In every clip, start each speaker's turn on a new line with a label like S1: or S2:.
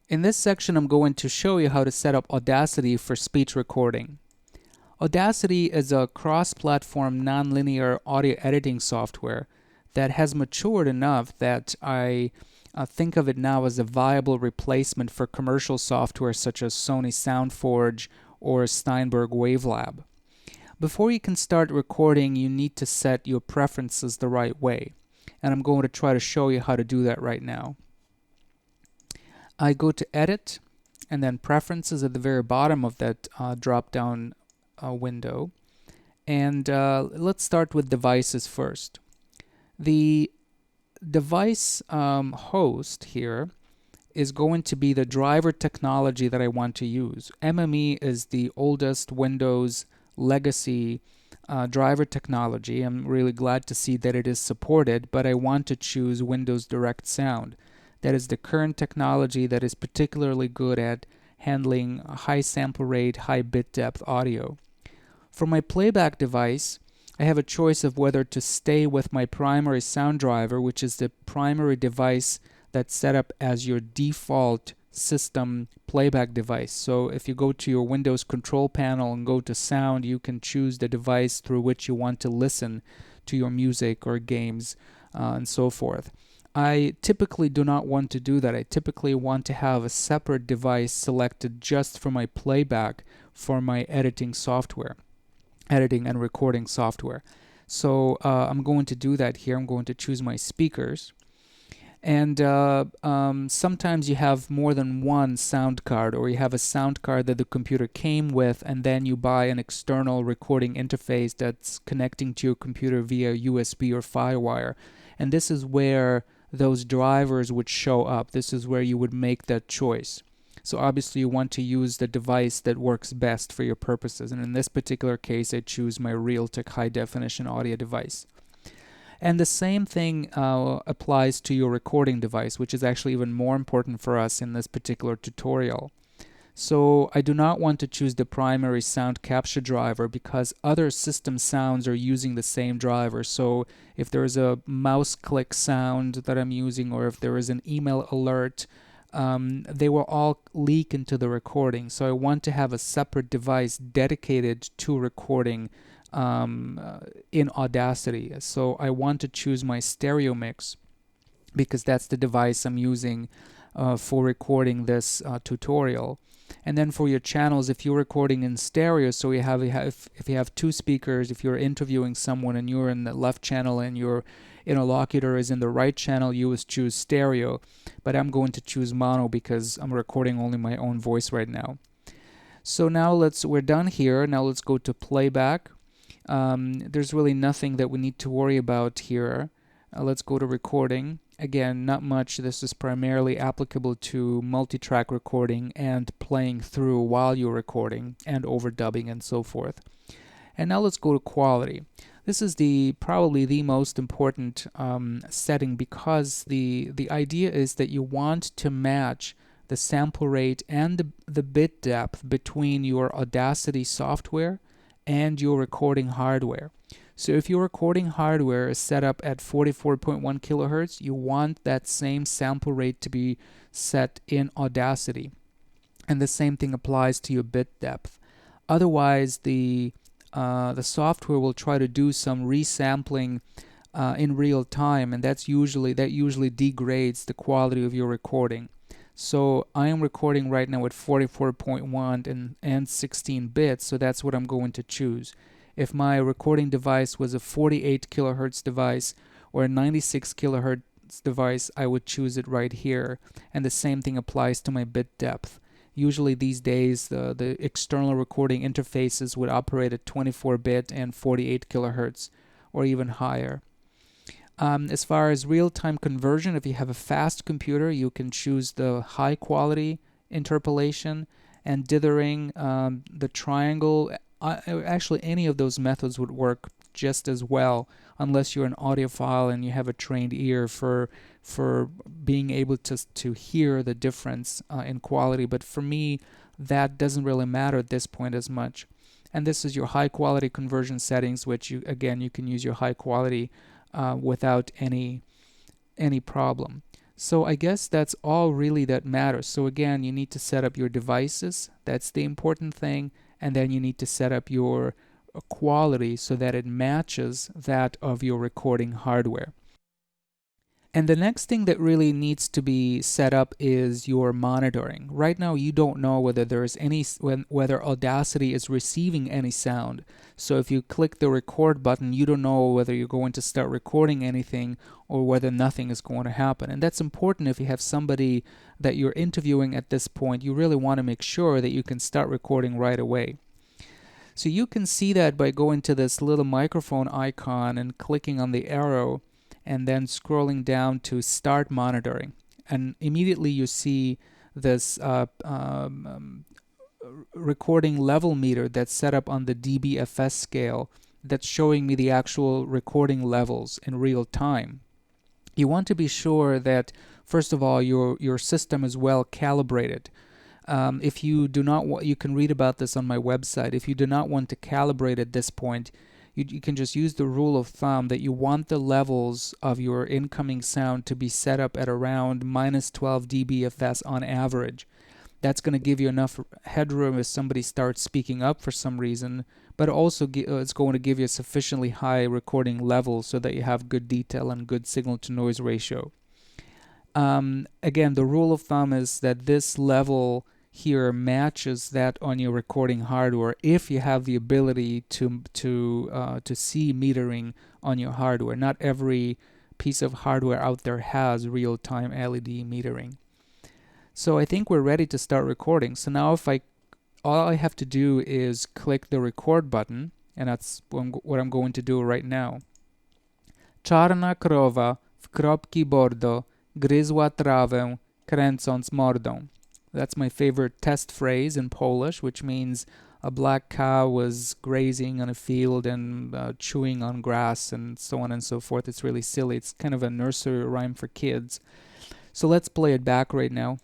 S1: In this section, I'm going to show you how to set up Audacity for speech recording. Audacity is a cross-platform nonlinear audio editing software that has matured enough that I think of it now as a viable replacement for commercial software such as Sony SoundForge or Steinberg Wavelab. Before you can start recording, you need to set your preferences the right way, and I'm going to try to show you how to do that right now. I go to Edit and then Preferences at the very bottom of that drop-down window. And let's start with devices first. The device host here is going to be the driver technology that I want to use. MME is the oldest Windows legacy driver technology. I'm really glad to see that it is supported, but I want to choose Windows Direct Sound. That is the current technology that is particularly good at handling high sample rate, high bit depth audio. For my playback device, I have a choice of whether to stay with my primary sound driver, which is the primary device that's set up as your default system playback device. So if you go to your Windows control panel and go to sound, you can choose the device through which you want to listen to your music or games and so forth. I typically do not want to do that. I typically want to have a separate device selected just for my playback for my editing software, editing and recording software. So I'm going to do that here. I'm going to choose my speakers. And sometimes you have more than one sound card, or you have a sound card that the computer came with, and then you buy an external recording interface that's connecting to your computer via USB or FireWire. And this is where those drivers would show up. This is where you would make that choice. So obviously you want to use the device that works best for your purposes. And in this particular case, I choose my Realtek high definition audio device. And the same thing applies to your recording device, which is actually even more important for us in this particular tutorial. So I do not want to choose the primary sound capture driver because other system sounds are using the same driver. So if there is a mouse click sound that I'm using, or if there is an email alert, they will all leak into the recording. So I want to have a separate device dedicated to recording in Audacity. So I want to choose my stereo mix because that's the device I'm using for recording this tutorial. And then for your channels, if you're recording in stereo, so if you have two speakers, if you're interviewing someone and you're in the left channel and your interlocutor is in the right channel, you would choose stereo. But I'm going to choose mono because I'm recording only my own voice right now. So now we're done here. Now let's go to playback. There's really nothing that we need to worry about here. Let's go to recording. Again, not much. This is primarily applicable to multi-track recording and playing through while you're recording and overdubbing and so forth. And now let's go to quality. This is probably the most important setting because the idea is that you want to match the sample rate and the bit depth between your Audacity software and your recording hardware. So if your recording hardware is set up at 44.1 kilohertz, you want that same sample rate to be set in Audacity. And the same thing applies to your bit depth. Otherwise, the software will try to do some resampling in real time, and that usually degrades the quality of your recording. So I am recording right now at 44.1 and 16 bits, so that's what I'm going to choose. If my recording device was a 48 kilohertz device or a 96 kilohertz device, I would choose it right here. And the same thing applies to my bit depth. Usually these days, the external recording interfaces would operate at 24-bit and 48 kilohertz or even higher. As far as real-time conversion, if you have a fast computer, you can choose the high-quality interpolation and dithering, the triangle. Actually, any of those methods would work just as well, unless you're an audiophile and you have a trained ear for being able to hear the difference in quality. But for me, that doesn't really matter at this point as much. And this is your high-quality conversion settings, which you can use your high quality without any problem. So I guess that's all really that matters. So again, you need to set up your devices. That's the important thing. And then you need to set up your quality so that it matches that of your recording hardware. And the next thing that really needs to be set up is your monitoring. Right now, you don't know whether there's whether Audacity is receiving any sound. So if you click the record button, you don't know whether you're going to start recording anything or whether nothing is going to happen. And that's important if you have somebody that you're interviewing at this point. You really want to make sure that you can start recording right away. So you can see that by going to this little microphone icon and clicking on the arrow, and then scrolling down to Start Monitoring. And immediately you see this recording level meter that's set up on the dBFS scale that's showing me the actual recording levels in real time. You want to be sure that, first of all, your system is well calibrated. If you do not you can read about this on my website. If you do not want to calibrate at this point, you can just use the rule of thumb that you want the levels of your incoming sound to be set up at around minus 12 dBFS on average. That's going to give you enough headroom if somebody starts speaking up for some reason, but also it's going to give you a sufficiently high recording level so that you have good detail and good signal to noise ratio. Again, the rule of thumb is that this level here matches that on your recording hardware if you have the ability to see metering on your hardware. Not every piece of hardware out there has real-time LED metering. So I think we're ready to start recording. So now all I have to do is click the record button, and that's what I'm going to do right now. Czarna krowa w kropki bordo gryzła trawę kręcąc mordą. That's my favorite test phrase in Polish, which means a black cow was grazing on a field and chewing on grass and so on and so forth. It's really silly. It's kind of a nursery rhyme for kids. So let's play it back right now.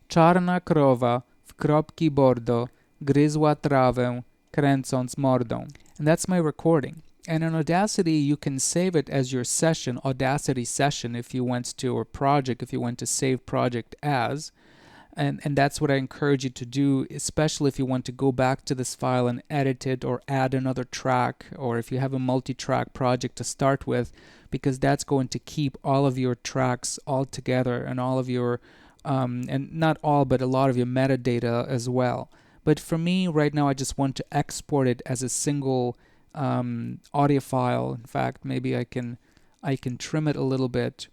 S1: Czarna krowa w kropki bordo gryzła trawę kręcąc mordą. And that's my recording. And in Audacity, you can save it as your session, Audacity session, if you went to, or project, if you went to save project as. And that's what I encourage you to do, especially if you want to go back to this file and edit it or add another track, or if you have a multi-track project to start with, because that's going to keep all of your tracks all together and all of your, and not all, but a lot of your metadata as well. But for me, right now, I just want to export it as a single audio file. In fact, maybe I can trim it a little bit.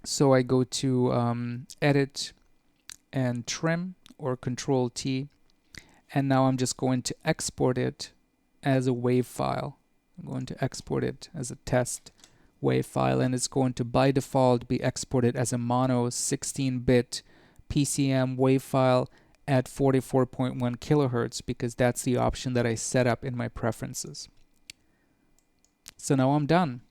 S1: So I go to Edit and Trim, or Control T, and now I'm just going to export it as a WAV file. I'm going to export it as a test WAV file, and it's going to by default be exported as a mono 16-bit PCM WAV file at 44.1 kilohertz, because that's the option that I set up in my preferences. So now I'm done.